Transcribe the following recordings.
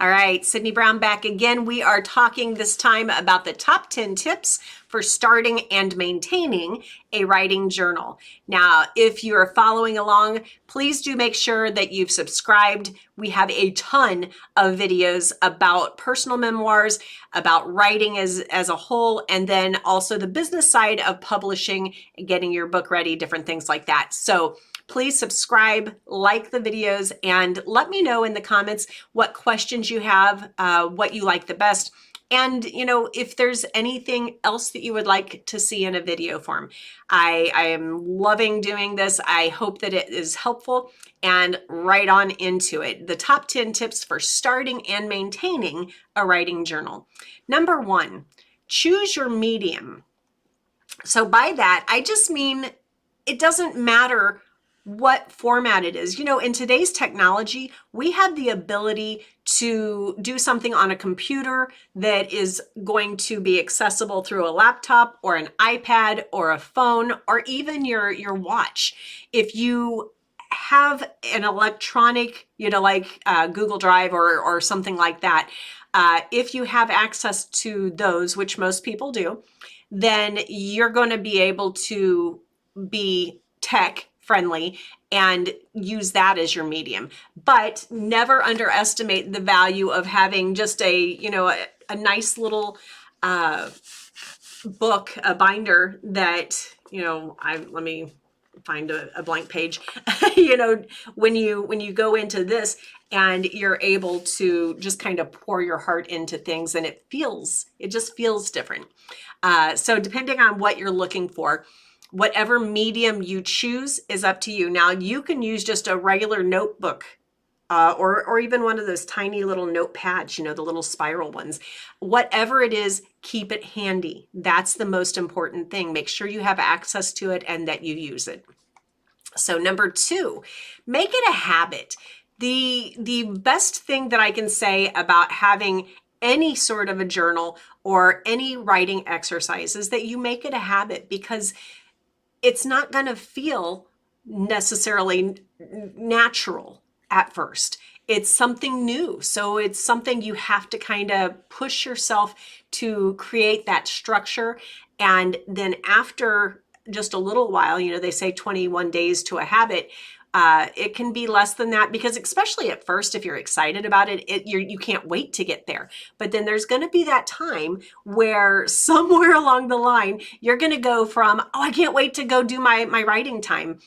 All right, Sydney Brown back again. We are talking this time about the top 10 tips for starting and maintaining a writing journal. Now, if you're following along, please do make sure that you've subscribed. We have a ton of videos about personal memoirs, about writing as a whole, and then also the business side of publishing and getting your book ready, different things like that. So please subscribe, like the videos, and let me know in the comments what questions you have, what you like the best, and if there's anything else that you would like to see in a video form. I am loving doing this. I hope that it is helpful, and right on into it. The top 10 tips for starting and maintaining a writing journal. Number 1, choose your medium. So by that, I just mean it doesn't matter what format it is. In today's technology, we have the ability to do something on a computer that is going to be accessible through a laptop or an iPad or a phone or even your watch. If you have an electronic, like Google Drive or something like that, if you have access to those, which most people do, then you're going to be able to be tech friendly and use that as your medium. But never underestimate the value of having just a nice little book, a binder that, let me find a blank page, when you go into this and you're able to just kind of pour your heart into things, and it just feels different. So depending on what you're looking for, whatever medium you choose is up to you. Now you can use just a regular notebook, or even one of those tiny little notepads, the little spiral ones. Whatever it is, keep it handy. That's the most important thing. Make sure you have access to it and that you use it. So number 2, make it a habit. The best thing that I can say about having any sort of a journal or any writing exercise is that you make it a habit, because it's not going to feel necessarily natural at first. It's something new. So it's something you have to kind of push yourself to create that structure. And then after just a little while, they say 21 days to a habit, it can be less than that, because especially at first, if you're excited about it, you can't wait to get there. But then there's going to be that time where somewhere along the line, you're going to go from, oh, I can't wait to go do my writing time.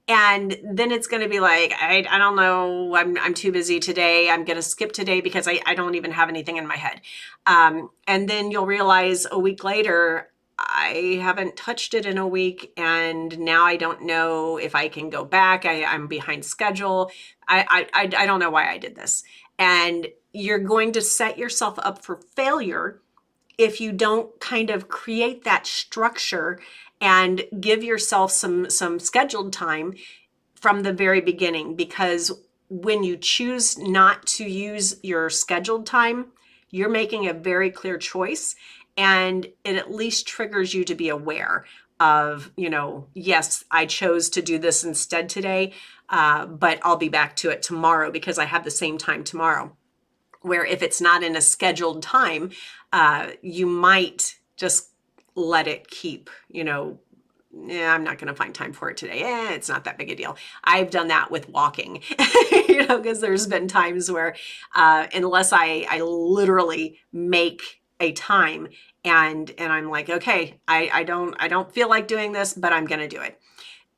And then it's going to be like, I don't know, I'm too busy today. I'm going to skip today because I don't even have anything in my head. And then you'll realize a week later, I haven't touched it in a week, and now I don't know if I can go back. I'm behind schedule. I don't know why I did this. And you're going to set yourself up for failure if you don't kind of create that structure and give yourself some scheduled time from the very beginning. Because when you choose not to use your scheduled time, you're making a very clear choice. And it at least triggers you to be aware of, yes, I chose to do this instead today, but I'll be back to it tomorrow because I have the same time tomorrow. Where if it's not in a scheduled time, you might just let it keep, I'm not going to find time for it today. It's not that big a deal. I've done that with walking, because there's been times where unless I literally make a time and I'm like, okay, I don't feel like doing this, but I'm going to do it.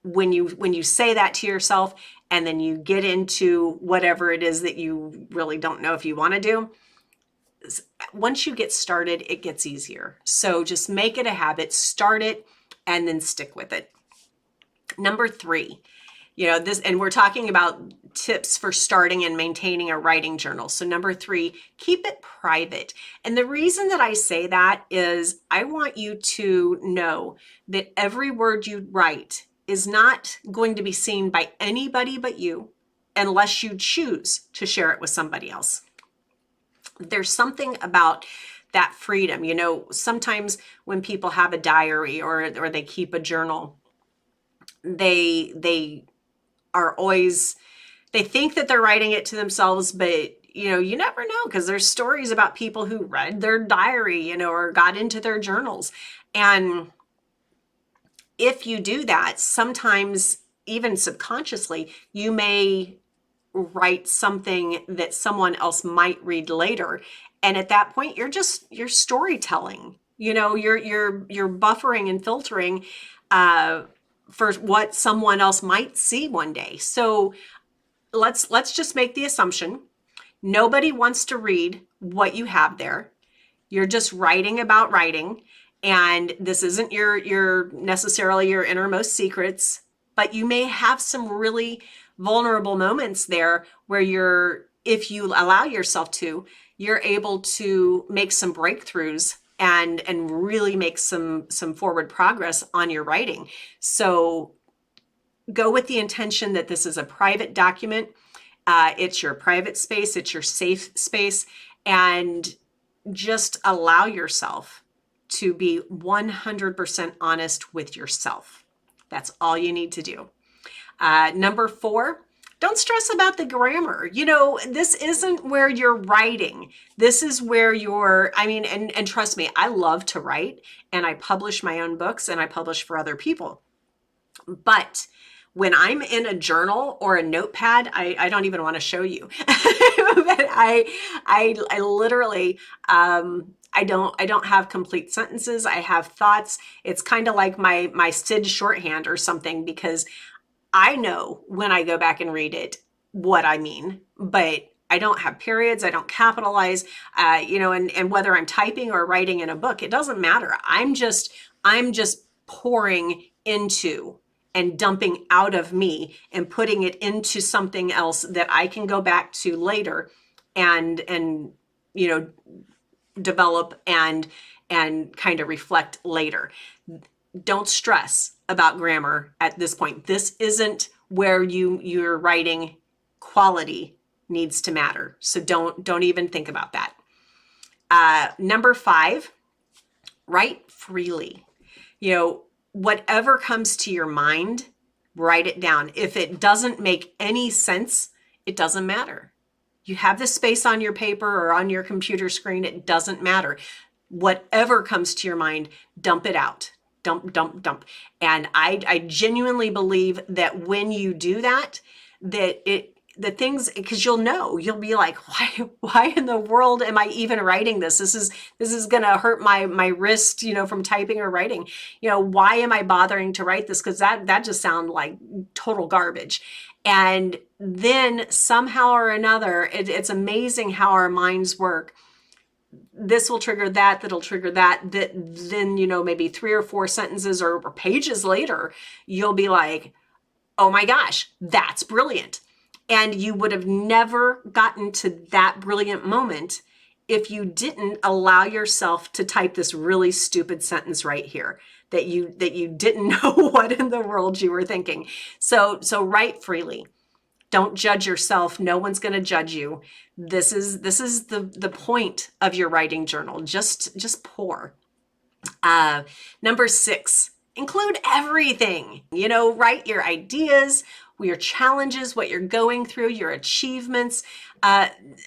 When you say that to yourself and then you get into whatever it is that you really don't know if you want to do, once you get started, it gets easier. So just make it a habit, start it, and then stick with it. Number 3, and we're talking about tips for starting and maintaining a writing journal. So number 3, keep it private. And the reason that I say that is I want you to know that every word you write is not going to be seen by anybody but you, unless you choose to share it with somebody else. There's something about that freedom. Sometimes when people have a diary or they keep a journal, they are always, they think that they're writing it to themselves, but you never know, because there's stories about people who read their diary, or got into their journals. And if you do that, sometimes even subconsciously, you may write something that someone else might read later. And at that point, you're storytelling. You're buffering and filtering for what someone else might see one day. So let's just make the assumption nobody wants to read what you have there. You're just writing about writing, and this isn't your necessarily your innermost secrets, but you may have some really vulnerable moments there where if you allow yourself to, you're able to make some breakthroughs and really make some forward progress on your writing. So go with the intention that this is a private document. It's your private space, it's your safe space, and just allow yourself to be 100% honest with yourself. That's all you need to do. Number 4, don't stress about the grammar. This isn't where you're writing. This is where and trust me, I love to write, and I publish my own books and I publish for other people. But when I'm in a journal or a notepad, I don't even want to show you. But I literally, I don't have complete sentences. I have thoughts. It's kind of like my SID shorthand or something, because I know when I go back and read it what I mean, but I don't have periods. I don't capitalize, and whether I'm typing or writing in a book, it doesn't matter. I'm just pouring into and dumping out of me and putting it into something else that I can go back to later and develop and kind of reflect later. Don't stress about grammar at this point. This isn't where you're writing. Quality needs to matter. So don't even think about that. Number 5, write freely. Whatever comes to your mind, write it down. If it doesn't make any sense, it doesn't matter. You have the space on your paper or on your computer screen, it doesn't matter. Whatever comes to your mind, dump it out. Dump. And I genuinely believe that when you do that, the things, because you'll be like, why in the world am I even writing this? This is gonna hurt my wrist, from typing or writing. Why am I bothering to write this? Because that just sounds like total garbage. And then somehow or another, it's amazing how our minds work. This will trigger that'll trigger that then, maybe 3 or 4 sentences or pages later, you'll be like, oh my gosh, that's brilliant. And you would have never gotten to that brilliant moment if you didn't allow yourself to type this really stupid sentence right here that you didn't know what in the world you were thinking. So write freely. Don't judge yourself. No one's going to judge you. This is the point of your writing journal. Just pour. Number 6, include everything. Write your ideas, your challenges, what you're going through, your achievements,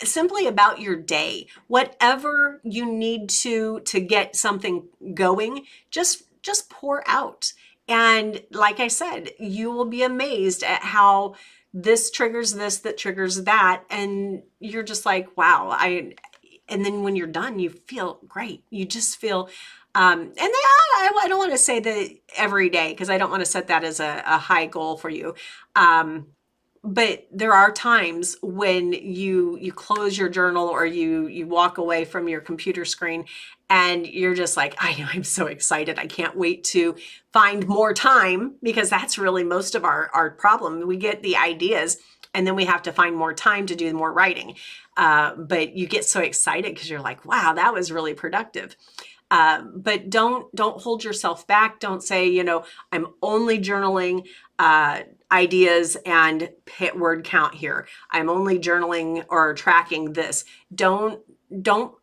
simply about your day. Whatever you need to get something going, just pour out. And like I said, you will be amazed at how this triggers this, that triggers that. And you're just like, wow. And then when you're done, you feel great. You just feel, I don't want to say that every day, because I don't want to set that as a high goal for you. But there are times when you close your journal or you walk away from your computer screen and you're just like, I'm so excited. I can't wait to find more time, because that's really most of our problem. We get the ideas and then we have to find more time to do more writing. But you get so excited because you're like, wow, that was really productive. But don't hold yourself back. Don't say, I'm only journaling ideas and hit word count here. I'm only journaling or tracking this. Don't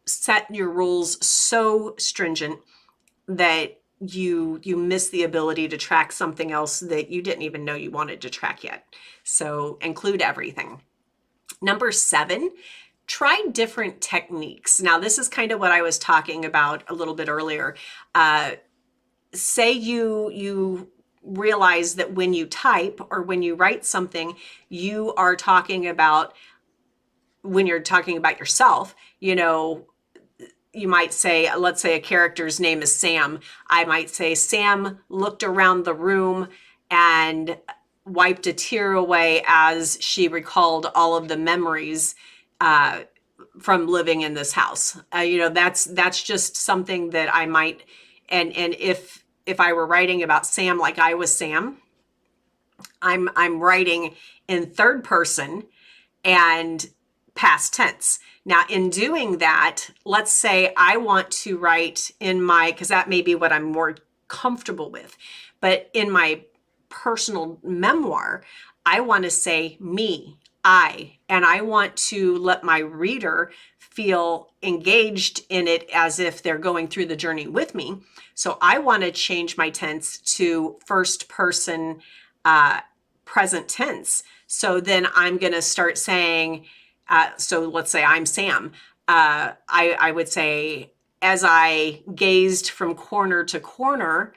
set your rules so stringent that you miss the ability to track something else that you didn't even know you wanted to track yet. So include everything. Number 7, try different techniques. Now, this is kind of what I was talking about a little bit earlier. Say you realize that when you type or when you write something, you are talking about, when you're talking about yourself, you know, you might say, let's say a character's name is Sam. I might say, Sam looked around the room and wiped a tear away as she recalled all of the memories from living in this house. You know, that's just something that I might, and if I were writing about Sam, like I was Sam, I'm writing in third person and past tense. Now, in doing that, let's say I want to write in my, because that may be what I'm more comfortable with, but in my personal memoir, I want to say me, and I want to let my reader feel engaged in it as if they're going through the journey with me. So I want to change my tense to first person present tense. So then I'm going to start saying, so let's say I'm Sam. I would say, as I gazed from corner to corner,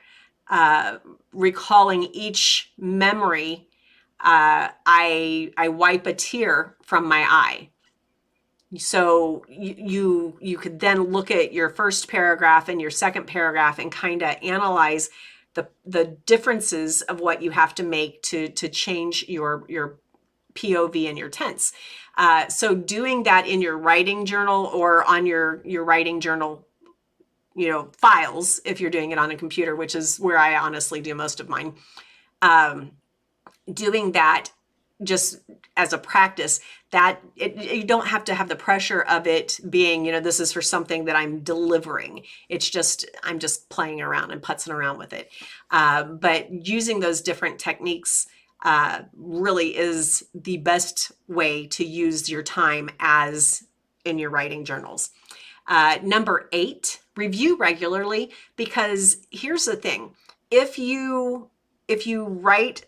recalling each memory, I wipe a tear from my eye. So you could then look at your first paragraph and your second paragraph and kind of analyze the differences of what you have to make to change your POV and your tense. So doing that in your writing journal or on your writing journal, you know, files, if you're doing it on a computer, which is where I honestly do most of mine, doing that just as a practice, that you don't have to have the pressure of it being, you know, this is for something that I'm delivering. It's just, I'm just playing around and putzing around with it. But using those different techniques really is the best way to use your time as in your writing journals. Number 8, review regularly, because here's the thing. If you write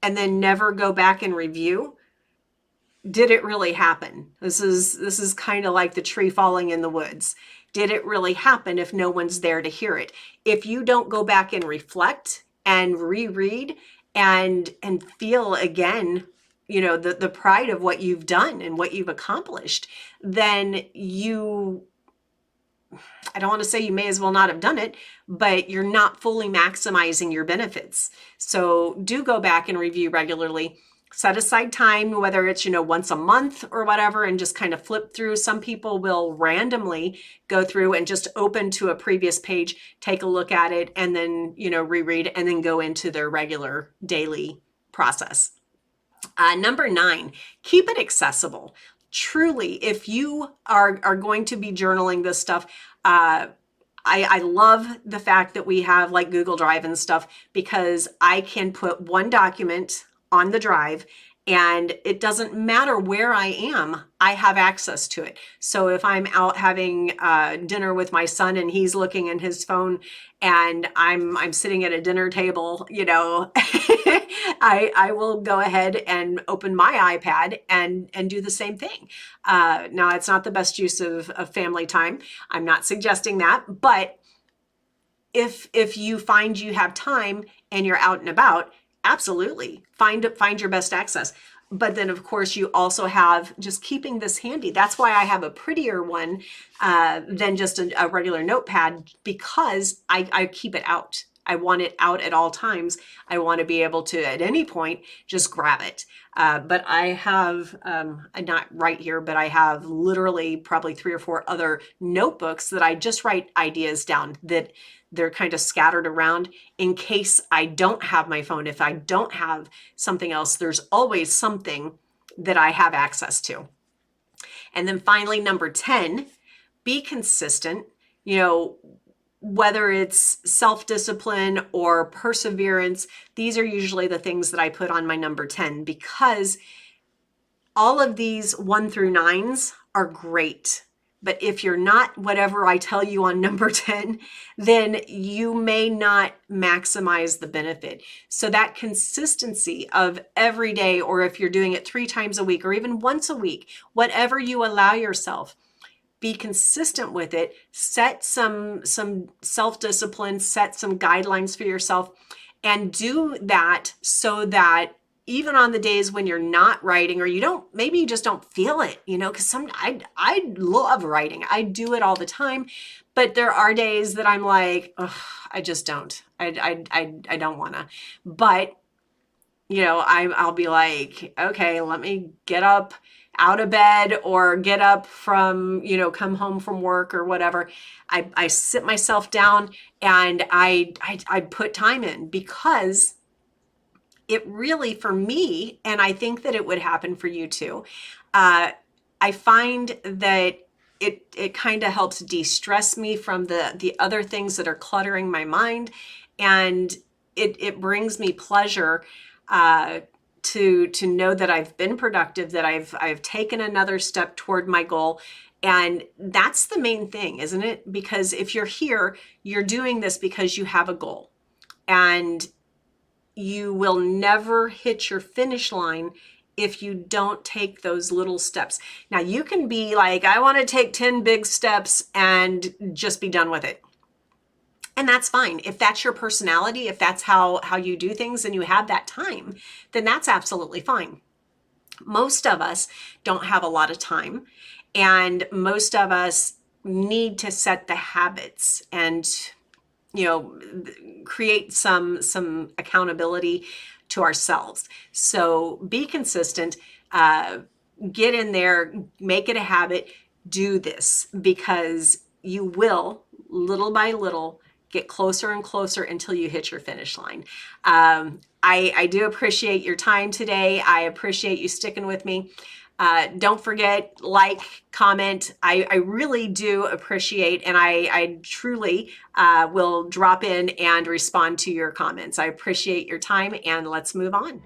and then never go back and review, did it really happen? This is kind of like the tree falling in the woods. Did it really happen if no one's there to hear it? If you don't go back and reflect and reread and feel again, you know, the pride of what you've done and what you've accomplished, then I don't want to say you may as well not have done it, but you're not fully maximizing your benefits. So do go back and review regularly. Set aside time, whether it's, you know, once a month or whatever, and just kind of flip through. Some people will randomly go through and just open to a previous page, take a look at it, and then, you know, reread, and then go into their regular daily process. Number 9, keep it accessible. Truly, if you are going to be journaling this stuff, I love the fact that we have like Google Drive and stuff, because I can put one document on the drive and it doesn't matter where I am, I have access to it. So if I'm out having dinner with my son and he's looking in his phone and I'm sitting at a dinner table, you know, I will go ahead and open my iPad and do the same thing. Now, it's not the best use of family time. I'm not suggesting that, but if you find you have time and you're out and about, absolutely find your best access. But then of course you also have just keeping this handy. That's why I have a prettier one than just a regular notepad, because I keep it out. I want it out at all times. I want to be able to, at any point, just grab it. But I have, not right here, but I have literally probably 3 or 4 other notebooks that I just write ideas down, that they're kind of scattered around in case I don't have my phone. If I don't have something else, there's always something that I have access to. And then finally, number 10, be consistent. You know, whether it's self-discipline or perseverance, these are usually the things that I put on my number 10, because all of these 1 through 9s are great. But if you're not whatever I tell you on number 10, then you may not maximize the benefit. So that consistency of every day, or if you're doing it 3 times a week or even once a week, whatever you allow yourself, be consistent with it. Set some self-discipline, set some guidelines for yourself, and do that so that even on the days when you're not writing, or you don't, maybe you just don't feel it, because I love writing. I do it all the time, but there are days that I'm like, ugh, I just don't. I don't want to. But I'll be like, okay, let me get up out of bed, or get up from, come home from work or whatever. I sit myself down and I put time in, because it really, for me, and I think that it would happen for you too, I find that it kind of helps de-stress me from the other things that are cluttering my mind, and it brings me pleasure to know that I've been productive, that I've taken another step toward my goal. And that's the main thing, isn't it? Because if you're here, you're doing this because you have a goal, and you will never hit your finish line if you don't take those little steps. Now, you can be like, I want to take 10 big steps and just be done with it. And that's fine. If that's your personality, if that's how you do things and you have that time, then that's absolutely fine. Most of us don't have a lot of time, and most of us need to set the habits and create some accountability to ourselves. So be consistent, get in there, make it a habit, do this, because you will, little by little, get closer and closer until you hit your finish line. I do appreciate your time today. I appreciate you sticking with me. Don't forget, like, comment. I really do appreciate, and I truly will drop in and respond to your comments. I appreciate your time, and let's move on.